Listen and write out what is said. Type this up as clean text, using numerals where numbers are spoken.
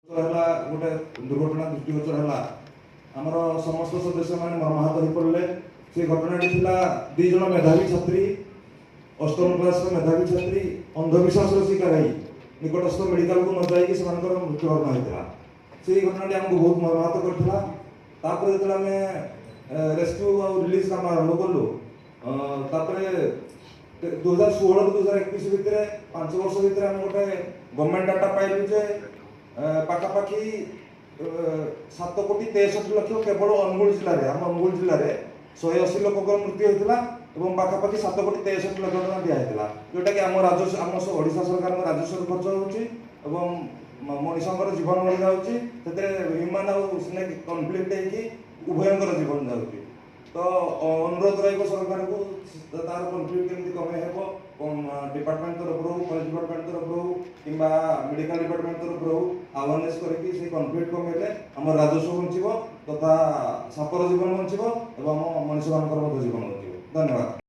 गोटे दुर्घटना दृष्टिगोचर है आमर समस्त सदस्य मैंने मर्माहत हो पड़े। से घटनाटी था दुई जन मेधावी छात्री अष्टम क्लास मेधावी छात्री अंधविश्वास शिकार है निकटस्थ मेडिकल को न जाइए मृत्युवरण होता से घटनाटी आमको बहुत मर्माहत कर जो आम रेस्क्यू और रिलीज काम आरंभ कलु 2016 2021 भितर 5 वर्ष भितर आम गोटे गवर्नमेंट डाटा पाइलु जे पाखापाखि 7 कोटी 63 लक्ष केवल अनुगुल जिले में आम अनुगुल जिले में 180 लोक मृत्यु होता और पाखापाखि 7 कोटी 63 लक्ष टका दिखाई जोटा कि आम राजस्व आम ओडिशा सरकार राजस्व खर्च हो मनीषर जीवन मरी जाऊँगी ह्यूमान और स्नेक कनफ्लिक्ट उभयंकर जीवन जाऊँगी। तो अनुरोध रही सरकार को तार कनफ्लिक्ट केमती कमे हे डिपार्टमेंट तरफ रो कलेज डिपार्टमेंट तरफ रो कि मेडिकल डिपार्टमेंट तरफ रो अवेयरनेस करके कनफ्लिक्ट कमेले आम राजस्व बंचो तथा सापर जीवन बंचो और मनीष मान जीवन बंचो। धन्यवाद।